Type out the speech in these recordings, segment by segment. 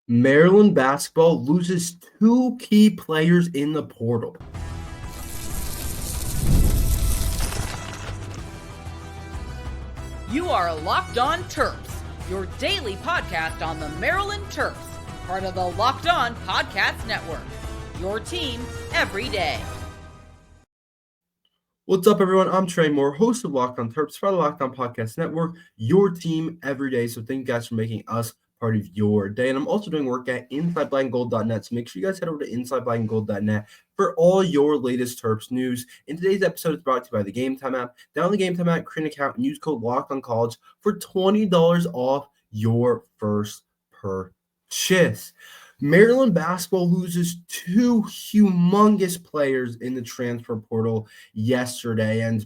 Maryland basketball loses two key players in the portal. You are Locked On Terps, your daily podcast on the Maryland Terps, part of the Locked On Podcast Network, your team every day. What's up, everyone? I'm Tre Moore, host of Locked On Terps, part of the Locked On Podcast Network, your team every day. So thank you guys for making us part of your day. And I'm also doing work at InsideBlackandGold.net. So make sure you guys head over to InsideBlackandGold.net for all your latest Terps news. And today's episode is brought to you by the Gametime app. Download the Gametime app, create an account, and use code LOCKEDONCollege for $20 off your first purchase. Maryland basketball loses two humongous players in the transfer portal yesterday. And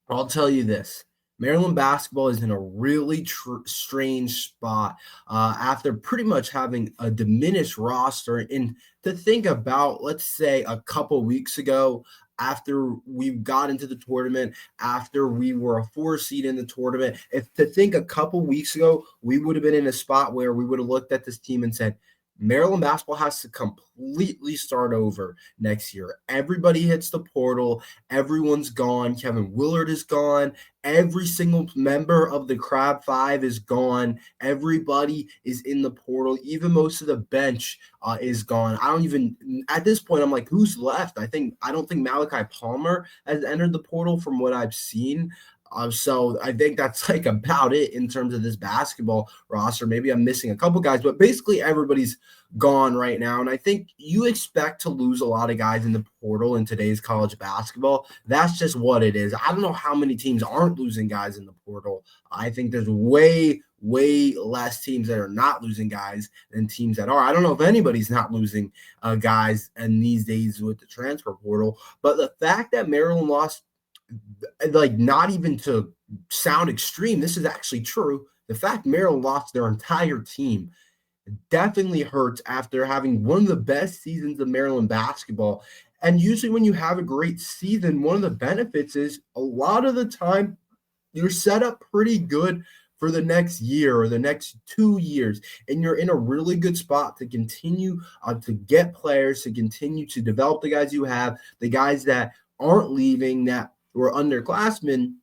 I'll tell you this. Maryland basketball is in a really strange spot after pretty much having a diminished roster. And to think about, let's say, a couple weeks ago, after we got into the tournament, after we were a 4 seed in the tournament, to think a couple weeks ago, we would have been in a spot where we would have looked at this team and said, Maryland basketball has to completely start over next year. Everybody hits the portal. Everyone's gone. Kevin Willard is gone. Every single member of the Crab Five is gone. Everybody is in the portal. Even most of the bench is gone. At this point, I'm like, who's left? I don't think Malachi Palmer has entered the portal from what I've seen. So I think that's like about it in terms of this basketball roster. Maybe I'm missing a couple guys, but basically everybody's gone right now. And I think you expect to lose a lot of guys in the portal in today's college basketball. That's just what it is. I don't know how many teams aren't losing guys in the portal. I think there's way less teams that are not losing guys than teams that are. I don't know if anybody's not losing guys in these days with the transfer portal. But the fact that Maryland lost, like, not even to sound extreme, this is actually true. The fact Maryland lost their entire team definitely hurts after having one of the best seasons of Maryland basketball. And usually when you have a great season, one of the benefits is a lot of the time you're set up pretty good for the next year or the next 2 years. And you're in a really good spot to continue to get players, to continue to develop the guys you have, the guys that aren't leaving, that were underclassmen,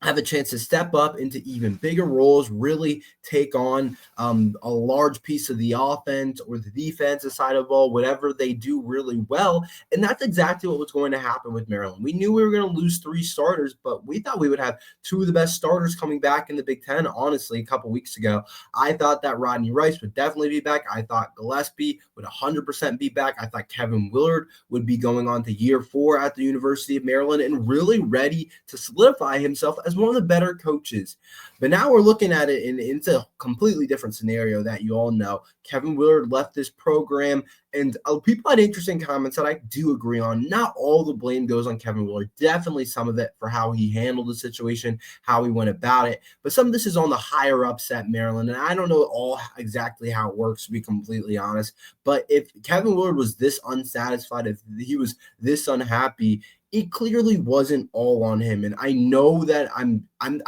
have a chance to step up into even bigger roles, really take on a large piece of the offense or the defensive side of the ball, whatever they do really well. And that's exactly what was going to happen with Maryland. We knew we were going to lose 3 starters, but we thought we would have 2 of the best starters coming back in the Big Ten, honestly, a couple weeks ago. I thought that Rodney Rice would definitely be back. I thought Gillespie would 100% be back. I thought Kevin Willard would be going on to year 4 at the University of Maryland and really ready to solidify himself as one of the better coaches. But now we're looking at it into a completely different scenario that you all know. Kevin Willard left this program, and people had interesting comments that I do agree on. Not all the blame goes on Kevin Willard. Definitely some of it for how he handled the situation, how he went about it. But some of this is on the higher ups at Maryland, and I don't know all exactly how it works, to be completely honest. But if Kevin Willard was this unsatisfied, if he was this unhappy, it clearly wasn't all on him. And I know that I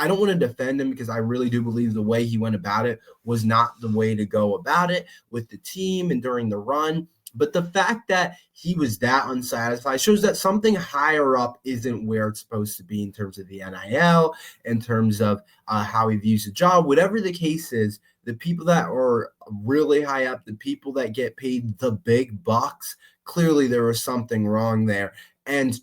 don't want to defend him because I really do believe the way he went about it was not the way to go about it with the team and during the run. But the fact that he was that unsatisfied shows that something higher up isn't where it's supposed to be in terms of the NIL, in terms of how he views the job. Whatever the case is, the people that are really high up, the people that get paid the big bucks, clearly there was something wrong there. And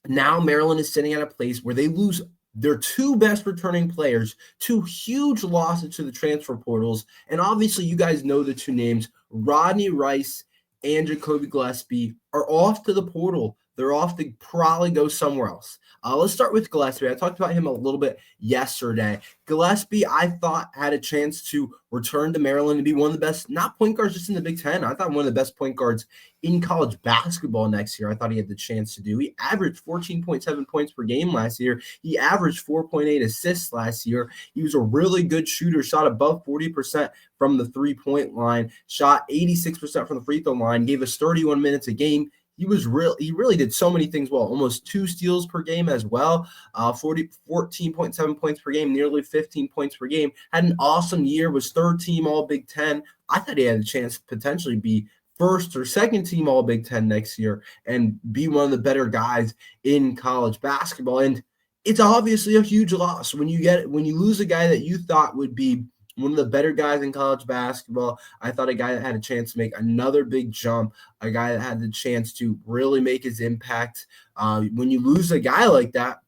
now Maryland is sitting at a place where they lose their 2 best returning players, 2 huge losses to the transfer portals. And obviously you guys know the 2 names, Rodney Rice and Jacoby Gillespie, are off to the portal. They're off to probably go somewhere else. Let's start with Gillespie. I talked about him a little bit yesterday. Gillespie, I thought, had a chance to return to Maryland and be one of the best, not point guards just in the Big Ten. I thought one of the best point guards in college basketball next year. I thought he had the chance to do. He averaged 14.7 points per game last year. He averaged 4.8 assists last year. He was a really good shooter, shot above 40% from the 3-point line, shot 86% from the free throw line, gave us 31 minutes a game. he really did so many things well. Almost 2 steals per game as well. 14.7 points per game, nearly 15 points per game. Had an awesome year. Was third team All Big Ten. I thought he had a chance to potentially be first or second team All Big Ten next year and be one of the better guys in college basketball. And it's obviously a huge loss when you lose a guy that you thought would be one of the better guys in college basketball. I thought a guy that had a chance to make another big jump, a guy that had the chance to really make his impact. When you lose a guy like that,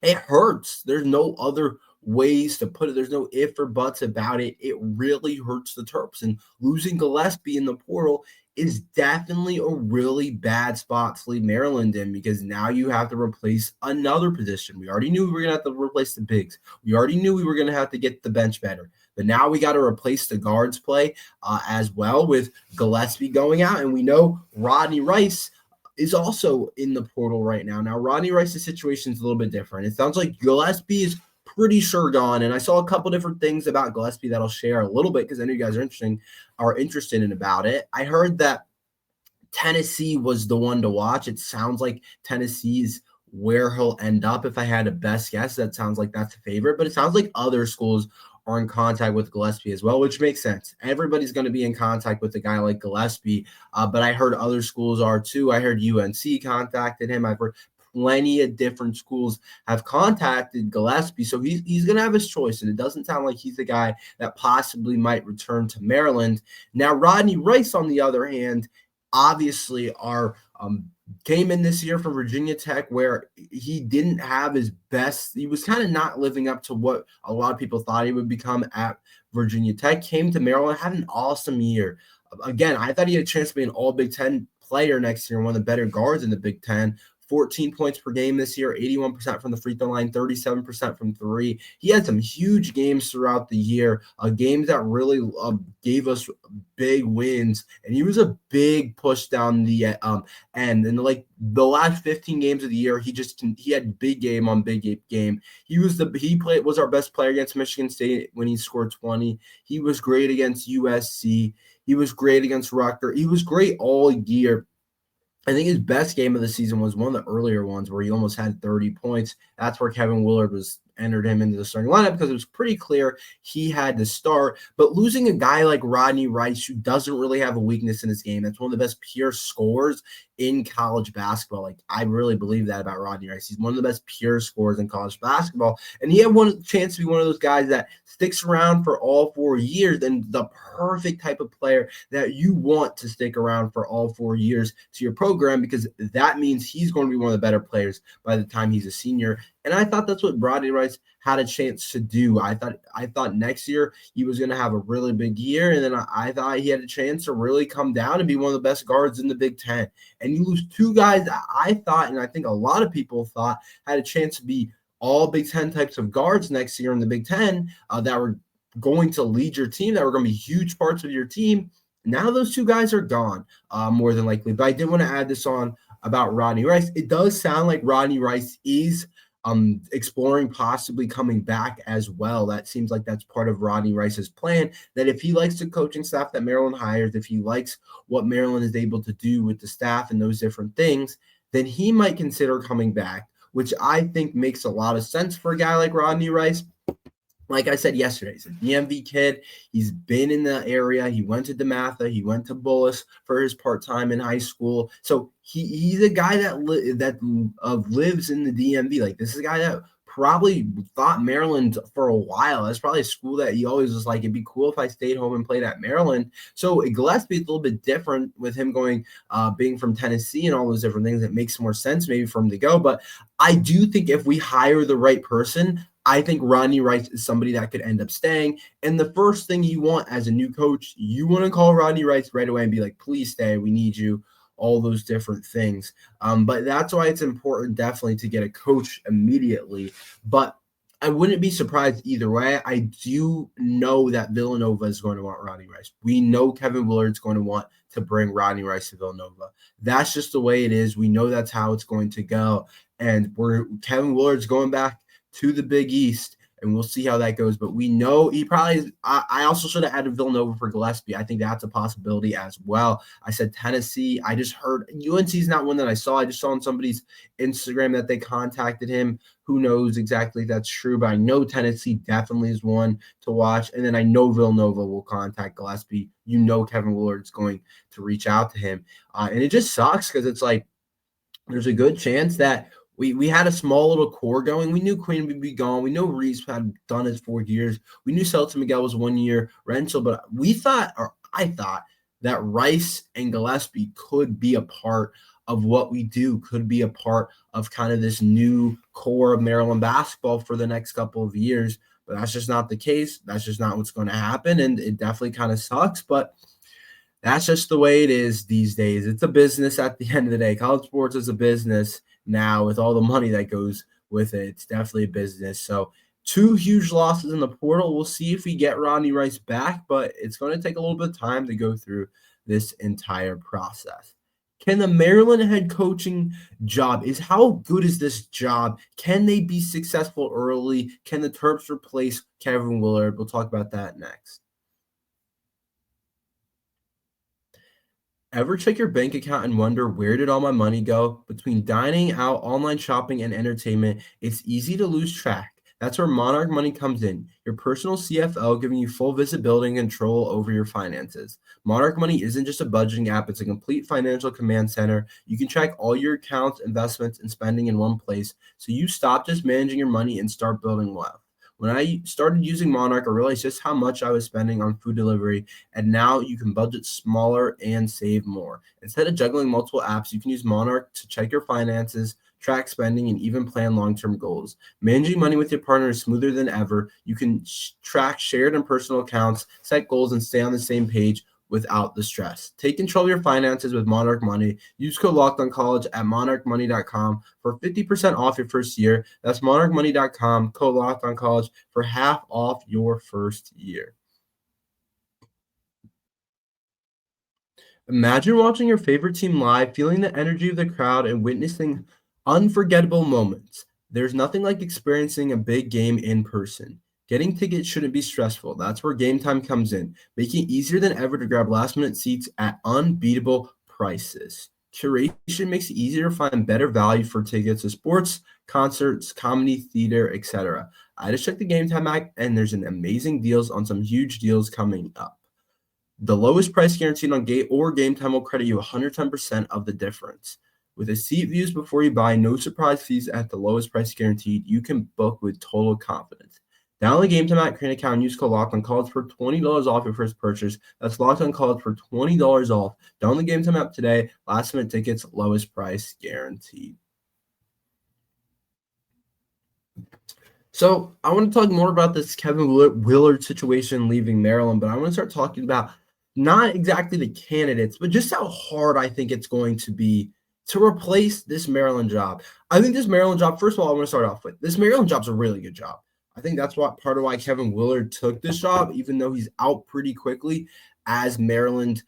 it hurts. There's no other ways to put it. There's no if or buts about it. It really hurts the Terps. And losing Gillespie in the portal is definitely a really bad spot to leave Maryland in, because now you have to replace another position. We already knew we were going to have to replace the bigs. We already knew we were going to have to get the bench better. But now we got to replace the guards play as well, with Gillespie going out. And we know Rodney Rice is also in the portal right now. Now, Rodney Rice's situation is a little bit different. It sounds like Gillespie is pretty sure gone. And I saw a couple different things about Gillespie that I'll share a little bit because I know you guys are interested in about it. I heard that Tennessee was the one to watch. It sounds like Tennessee's where he'll end up. If I had a best guess, that sounds like that's a favorite, but it sounds like other schools are in contact with Gillespie as well, which makes sense. Everybody's going to be in contact with a guy like Gillespie, but I heard other schools are too. I heard UNC contacted him. I've heard plenty of different schools have contacted Gillespie, so he's going to have his choice, and it doesn't sound like he's the guy that possibly might return to Maryland. Now, Rodney Rice, on the other hand, obviously came in this year from Virginia Tech, where he didn't have his best. He was kind of not living up to what a lot of people thought he would become at Virginia Tech. Came to Maryland, had an awesome year. Again, I thought he had a chance to be an All Big Ten player next year, one of the better guards in the Big Ten. 14 points per game this year, 81% from the free throw line, 37% from three. He had some huge games throughout the year, games that really gave us big wins, and he was a big push down the end. And like the last 15 games of the year, he had big game on big game. He was our best player against Michigan State when he scored 20. He was great against USC. He was great against Rutgers. He was great all year. I think his best game of the season was one of the earlier ones where he almost had 30 points. That's where Kevin Willard entered him into the starting lineup, because it was pretty clear he had to start. But losing a guy like Rodney Rice, who doesn't really have a weakness in his game, that's one of the best pure scorers in college basketball. Like, I really believe that about Rodney Rice. He's one of the best pure scorers in college basketball. And he had one chance to be one of those guys that sticks around for all 4 years, and the perfect type of player that you want to stick around for all 4 years to your program, because that means he's going to be one of the better players by the time he's a senior. And I thought that's what Rodney Rice had a chance to do. I thought next year he was going to have a really big year, and then I thought he had a chance to really come down and be one of the best guards in the Big Ten. And you lose two guys that I thought, and I think a lot of people thought, had a chance to be all Big Ten types of guards next year in the Big Ten, that were going to lead your team, that were going to be huge parts of your team. Now those two guys are gone, more than likely. But I did want to add this on about Rodney Rice. It does sound like Rodney Rice is exploring possibly coming back as well. That seems like that's part of Rodney Rice's plan, that if he likes the coaching staff that Maryland hires, if he likes what Maryland is able to do with the staff and those different things, then he might consider coming back, which I think makes a lot of sense for a guy like Rodney Rice. Like I said yesterday, he's a DMV kid. He's been in the area. He went to DeMatha. He went to Bullis for his part-time in high school. So he's a guy that lives in the DMV. Like, this is a guy that probably thought Maryland for a while. That's probably a school that he always was like, it'd be cool if I stayed home and played at Maryland. So Gillespie is a little bit different with him going, being from Tennessee and all those different things. It makes more sense maybe for him to go. But I do think if we hire the right person, I think Rodney Rice is somebody that could end up staying. And the first thing you want as a new coach, you want to call Rodney Rice right away and be like, please stay. We need you. All those different things. But that's why it's important definitely to get a coach immediately. But I wouldn't be surprised either way. I do know that Villanova is going to want Rodney Rice. We know Kevin Willard's going to want to bring Rodney Rice to Villanova. That's just the way it is. We know that's how it's going to go. And Kevin Willard's going back to the Big East. and we'll see how that goes. But we know he probably is. I also should have added Villanova for Gillespie. I think that's a possibility as well. I said Tennessee. I just heard UNC is not one that I saw. I just saw on somebody's Instagram that they contacted him. Who knows exactly if that's true, but I know Tennessee definitely is one to watch. And then I know Villanova will contact Gillespie. You know Kevin Willard's going to reach out to him. And it just sucks because it's like there's a good chance that we had a small little core going. We knew Queen would be gone. We know Reese had done his 4 years. We knew Selton Miguel was 1 year rental, but I thought that Rice and Gillespie could be a part of what we do, could be a part of kind of this new core of Maryland basketball for the next couple of years. But that's just not the case. That's just not what's going to happen. And it definitely kind of sucks, but that's just the way it is these days. It's a business at the end of the day. College sports is a business now with all the money that goes with it. It's definitely a business. So 2 huge losses in the portal. We'll see if we get Rodney Rice back, but it's going to take a little bit of time to go through this entire process. Can the Maryland head coaching job how good is this job? Can they be successful early? Can the Terps replace Kevin Willard? We'll talk about that next. Ever check your bank account and wonder, where did all my money go? Between dining out, online shopping, and entertainment, it's easy to lose track. That's where Monarch Money comes in, your personal CFO giving you full visibility and control over your finances. Monarch Money isn't just a budgeting app, it's a complete financial command center. You can track all your accounts, investments, and spending in one place, so you stop just managing your money and start building wealth. When I started using Monarch, I realized just how much I was spending on food delivery, and now you can budget smaller and save more. Instead of juggling multiple apps, you can use Monarch to check your finances, track spending, and even plan long-term goals. Managing money with your partner is smoother than ever. You can track shared and personal accounts, set goals, and stay on the same page without the stress. Take control of your finances with Monarch Money. Use code LOCKEDONCollege at monarchmoney.com for 50% off your first year. That's monarchmoney.com, code LOCKEDONCollege for half off your first year. Imagine watching your favorite team live, feeling the energy of the crowd, and witnessing unforgettable moments. There's nothing like experiencing a big game in person. Getting tickets shouldn't be stressful. That's where Gametime comes in, making it easier than ever to grab last-minute seats at unbeatable prices. Curation makes it easier to find better value for tickets to sports, concerts, comedy, theater, etc. I just checked the Gametime app, and there's an amazing deals on some huge deals coming up. The lowest price guaranteed on Gate or Gametime will credit you 110% of the difference. With a seat views before you buy, no surprise fees at the lowest price guaranteed, you can book with total confidence. Download the Gametime app, create an account, and use code LOCKEDONCollege for $20 off your first purchase. That's LOCKEDONCollege for $20 off. Download the Gametime app today. Last-minute tickets, lowest price guaranteed. So I want to talk more about this Kevin Willard situation leaving Maryland, but I want to start talking about not exactly the candidates, but just how hard I think it's going to be to replace this Maryland job. I think this Maryland job, first of all, I want to start off with, this Maryland job's a really good job. I think that's part of why Kevin Willard took this job, even though he's out pretty quickly as Maryland's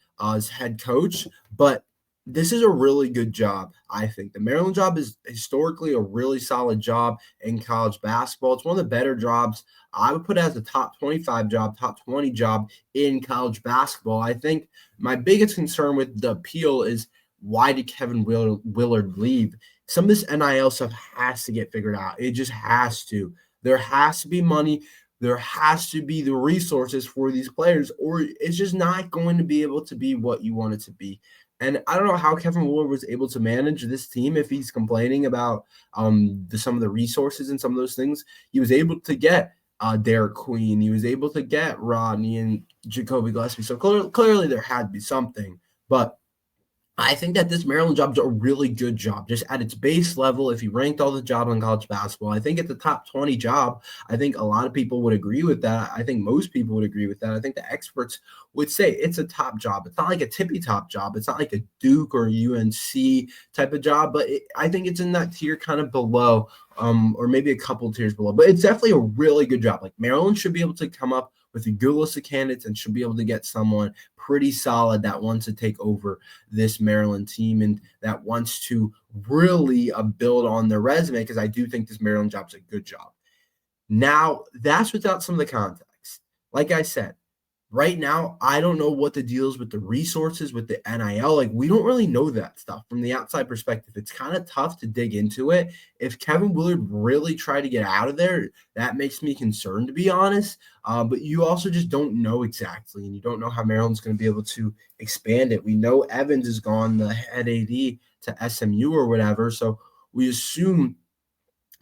head coach. But this is a really good job, I think. The Maryland job is historically a really solid job in college basketball. It's one of the better jobs. I would put it as a top 25 job, top 20 job in college basketball. I think my biggest concern with the appeal is, why did Kevin Willard leave? Some of this NIL stuff has to get figured out. It just has to. There has to be money. There has to be the resources for these players, or it's just not going to be able to be what you want it to be. And I don't know how Kevin Willard was able to manage this team if he's complaining about some of the resources and some of those things. He was able to get Derek Queen. He was able to get Rodney and Jacoby Gillespie. So clearly there had to be something. But I think that this Maryland job is a really good job, just at its base level. If you ranked all the jobs in college basketball, I think it's a top 20 job. I think a lot of people would agree with that. I think most people would agree with that. I think the experts would say it's a top job. It's not like a tippy top job. It's not like a Duke or UNC type of job, but I think it's in that tier kind of below, or maybe a couple tiers below. But it's definitely a really good job. Like, Maryland should be able to come up with a good list of candidates and should be able to get someone pretty solid that wants to take over this Maryland team and that wants to really build on their resume, because I do think this Maryland job is a good job. Now, that's without some of the context. Like I said, right now, I don't know what the deal is with the resources, with the NIL. Like, we don't really know that stuff from the outside perspective. It's kind of tough to dig into it. If Kevin Willard really tried to get out of there, that makes me concerned, to be honest. But you also just don't know exactly, and you don't know how Maryland's going to be able to expand it. We know Evans is gone, the head AD, to SMU or whatever. So we assume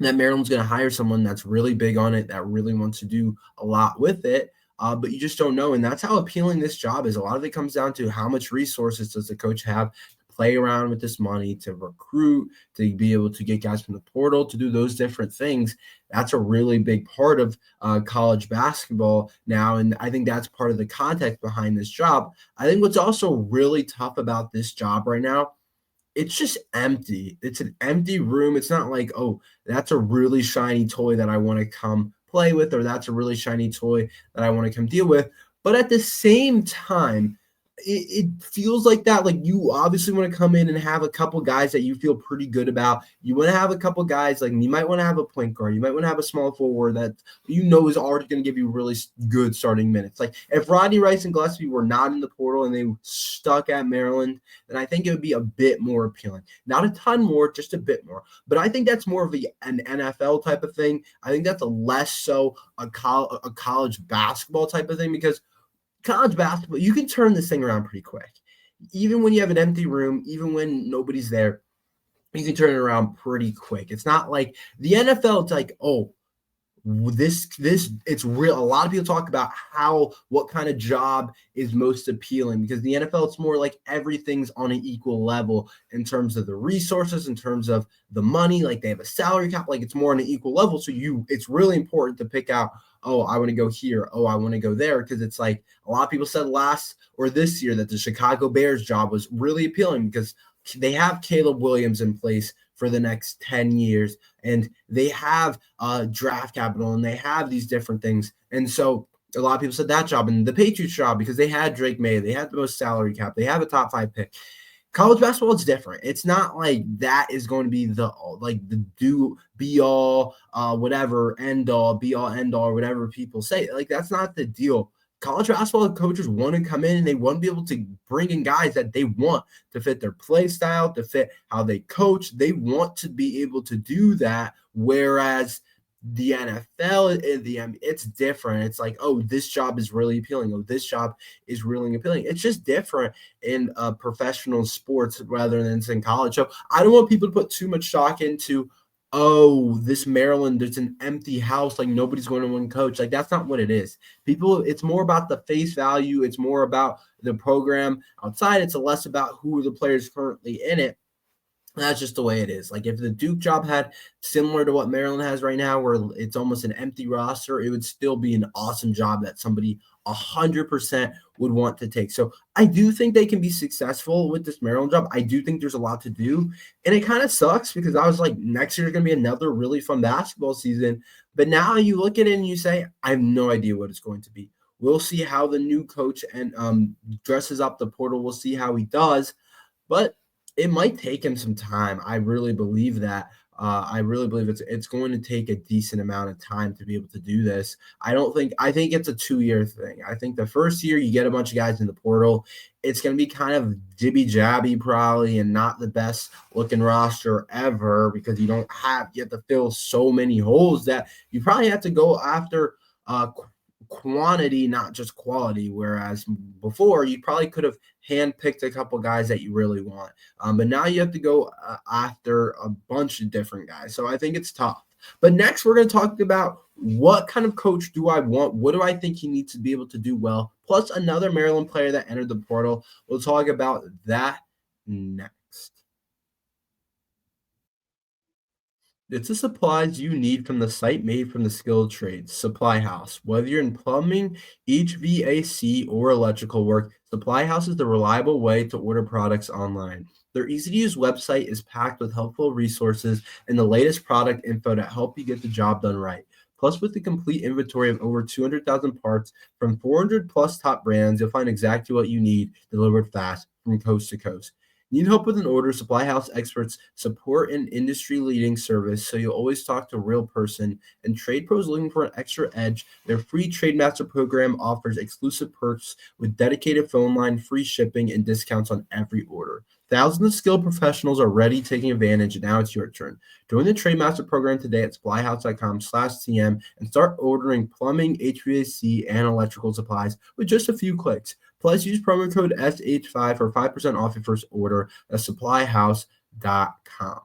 that Maryland's going to hire someone that's really big on it, that really wants to do a lot with it. But you just don't know. And that's how appealing this job is. A lot of it comes down to how much resources does the coach have to play around with this money, to recruit, to be able to get guys from the portal, to do those different things. That's a really big part of college basketball now. And I think that's part of the context behind this job. I think what's also really tough about this job right now, it's just empty. It's an empty room. It's not like, oh, that's a really shiny toy that I want to come play with, or that's a really shiny toy that I want to come deal with. But at the same time, it feels like that. Like, you obviously want to come in and have a couple guys that you feel pretty good about. You want to have a couple guys, like you might want to have a point guard. You might want to have a small forward that you know is already going to give you really good starting minutes. Like, if Rodney, Rice, and Gillespie were not in the portal and they stuck at Maryland, then I think it would be a bit more appealing. Not a ton more, just a bit more. But I think that's more of an NFL type of thing. I think that's a less so a college basketball type of thing, because college basketball, you can turn this thing around pretty quick. Even when you have an empty room, even when nobody's there, you can turn it around pretty quick. It's not like the NFL. It's like, oh, this it's real. A lot of people talk about what kind of job is most appealing, because the NFL, it's more like everything's on an equal level in terms of the resources, in terms of the money. Like, they have a salary cap, like it's more on an equal level. So it's really important to pick out, oh, I want to go here, oh, I want to go there, because it's like a lot of people said this year that the Chicago Bears job was really appealing because they have Caleb Williams in place for the next 10 years, and they have draft capital, and they have these different things. And so a lot of people said that job, and the Patriots job, because they had Drake May, they had the most salary cap, they have a top 5 pick. College basketball is different. It's not like that is going to be the be all, whatever, end all, be all, end all, or whatever people say. Like, that's not the deal. College basketball coaches want to come in and they want to be able to bring in guys that they want to fit their play style, to fit how they coach. They want to be able to do that. Whereas the NFL, it's different. It's like, oh, this job is really appealing. Oh, this job is really appealing. It's just different in professional sports rather than in college. So I don't want people to put too much stock into, oh, this Maryland, there's an empty house, like nobody's going to win coach. Like, that's not what it is. It's more about the face value. It's more about the program outside. It's less about who are the players currently in it. That's just the way it is. Like, if the Duke job had similar to what Maryland has right now, where it's almost an empty roster, it would still be an awesome job that somebody 100% would want to take. So I do think they can be successful with this Maryland job. I do think there's a lot to do. And it kind of sucks, because I was like, next year is going to be another really fun basketball season. But now you look at it and you say, I have no idea what it's going to be. We'll see how the new coach and dresses up the portal. We'll see how he does. But it might take him some time. I really believe that. I really believe it's going to take a decent amount of time to be able to do this. I think it's a 2-year thing. I think the first year you get a bunch of guys in the portal, it's going to be kind of jibby-jabby probably, and not the best looking roster ever, because you have to fill so many holes that you probably have to go after quantity, not just quality. Whereas before, you probably could have handpicked a couple guys that you really want. But now you have to go after a bunch of different guys. So I think it's tough. But next, we're going to talk about what kind of coach do I want? What do I think he needs to be able to do well? Plus another Maryland player that entered the portal. We'll talk about that next. It's the supplies you need from the site made from the skilled trades, Supply House. Whether you're in plumbing, HVAC, or electrical work, Supply House is the reliable way to order products online. Their easy-to-use website is packed with helpful resources and the latest product info to help you get the job done right. Plus, with the complete inventory of over 200,000 parts from 400 plus top brands, you'll find exactly what you need delivered fast from coast to coast. Need help with an order? Supply House experts support an industry-leading service, so you'll always talk to a real person. And trade pros looking for an extra edge, their free Trade Master program offers exclusive perks with dedicated phone line, free shipping, and discounts on every order. Thousands of skilled professionals are already taking advantage, and now it's your turn. Join the Trade Master program today at supplyhouse.com/TM and start ordering plumbing, HVAC, and electrical supplies with just a few clicks. Plus, use promo code SH5 for 5% off your first order at supplyhouse.com.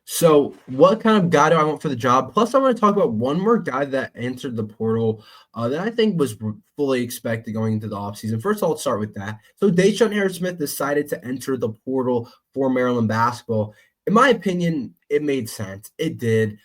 So what kind of guy do I want for the job? Plus, I want to talk about one more guy that entered the portal that I think was fully expected going into the offseason. First of all, let's start with that. So Deshaun Harris-Smith decided to enter the portal for Maryland basketball. In my opinion, it made sense. It did.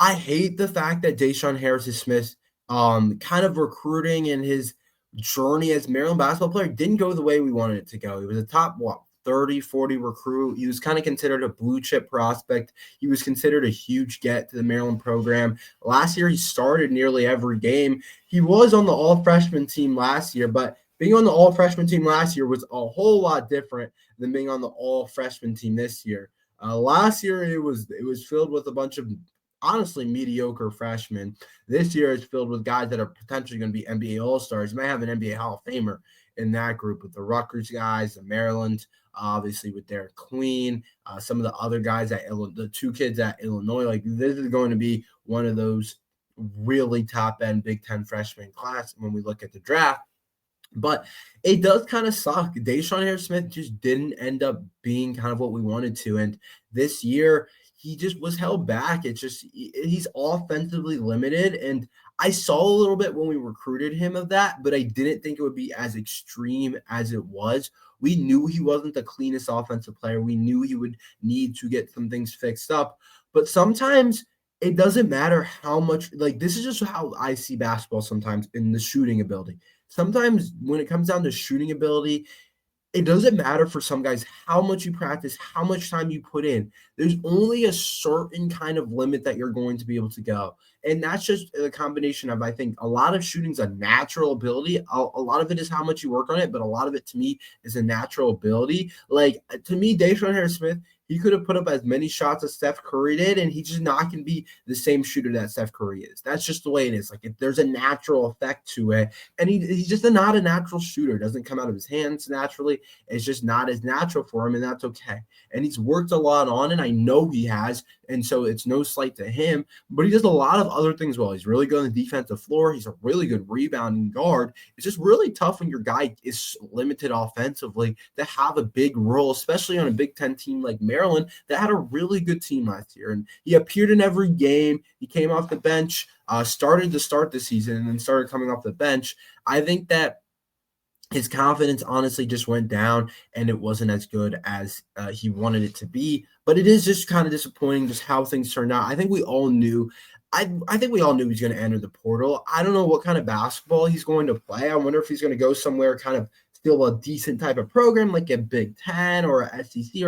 I hate the fact that Deshaun Harris-Smith kind of recruiting and his journey as Maryland basketball player didn't go the way we wanted it to go. He was a top, 30, 40 recruit. He was kind of considered a blue chip prospect. He was considered a huge get to the Maryland program. Last year, he started nearly every game. He was on the all freshman team last year, but being on the all freshman team last year was a whole lot different than being on the all freshman team this year. Last year, it was filled with a bunch of honestly mediocre freshmen. This year, it's filled with guys that are potentially going to be NBA All-Stars. You might have an NBA Hall of Famer in that group with the Rutgers guys, the Maryland, obviously with Derek Queen, some of the other guys the two kids at Illinois. Like, this is going to be one of those really top-end Big Ten freshman class when we look at the draft. But it does kind of suck. Deshaun Harris-Smith just didn't end up being kind of what we wanted to. And this year, he just was held back. It's just he's offensively limited. And I saw a little bit when we recruited him of that, but I didn't think it would be as extreme as it was. We knew he wasn't the cleanest offensive player. We knew he would need to get some things fixed up. But sometimes it doesn't matter how much, like, this is just how I see basketball sometimes in the shooting ability. Sometimes when it comes down to shooting ability, it doesn't matter for some guys how much you practice, how much time you put in. There's only a certain kind of limit that you're going to be able to go. And that's just a combination of, I think, a lot of shooting's a natural ability. A lot of it is how much you work on it, but a lot of it to me is a natural ability. Like, to me, Deshaun Harris-Smith, he could have put up as many shots as Steph Curry did, and he's just not going to be the same shooter that Steph Curry is. That's just the way it is. Like, if there's a natural effect to it, and he's just not a natural shooter. It doesn't come out of his hands naturally. It's just not as natural for him, and that's okay. And he's worked a lot on it. I know he has, and so it's no slight to him, but he does a lot of other things well. He's really good on the defensive floor. He's a really good rebounding guard. It's just really tough when your guy is limited offensively to have a big role, especially on a Big Ten team like Maryland that had a really good team last year. And he appeared in every game. He came off the bench, started to start the season, and then started coming off the bench. I think that his confidence honestly just went down, and it wasn't as good as he wanted it to be. But it is just kind of disappointing just how things turned out. I think we all knew. I think we all knew he was going to enter the portal. I don't know what kind of basketball he's going to play. I wonder if he's going to go somewhere kind of still a decent type of program like a Big Ten or a SEC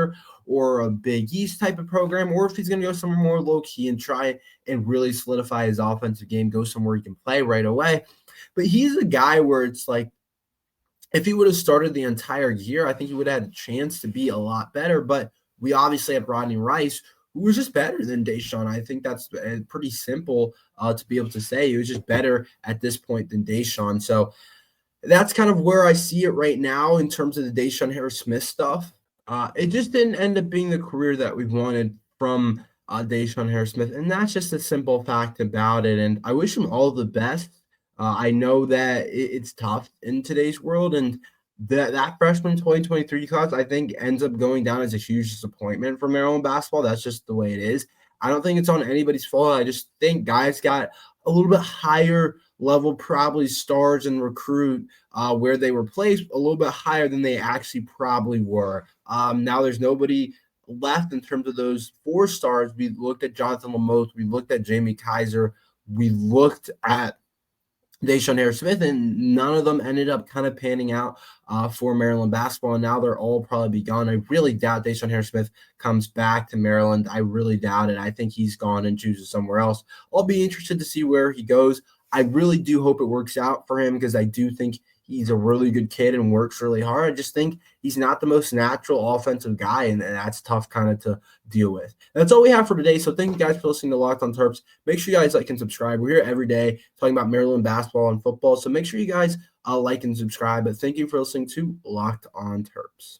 or a Big East type of program, or if he's going to go somewhere more low-key and try and really solidify his offensive game, go somewhere he can play right away. But he's a guy where it's like, if he would have started the entire year, I think he would have had a chance to be a lot better. But we obviously had Rodney Rice, who was just better than Deshaun. I think that's pretty simple to be able to say. He was just better at this point than Deshaun. So that's kind of where I see it right now in terms of the Deshaun Harris-Smith stuff. It just didn't end up being the career that we wanted from Deshaun Harris-Smith, and that's just a simple fact about it. And I wish him all the best. I know that it's tough in today's world, and that freshman 2023 class, I think, ends up going down as a huge disappointment for Maryland basketball. That's just the way it is. I don't think it's on anybody's fault. I just think guys got a little bit higher level, probably stars and recruit where they were placed a little bit higher than they actually probably were. Now there's nobody left in terms of those 4 stars. We looked at Jonathan Lamoth. We looked at Jamie Kaiser. We looked at Deshaun Harris-Smith, and none of them ended up kind of panning out for Maryland basketball, and now they're all probably be gone. I really doubt Deshaun Harris-Smith comes back to Maryland. I really doubt it. I think he's gone and chooses somewhere else. I'll be interested to see where he goes. I really do hope it works out for him because I do think he's a really good kid and works really hard. I just think he's not the most natural offensive guy, and that's tough kind of to deal with. That's all we have for today. So thank you guys for listening to Locked on Terps. Make sure you guys like and subscribe. We're here every day talking about Maryland basketball and football. So make sure you guys like and subscribe. But thank you for listening to Locked on Terps.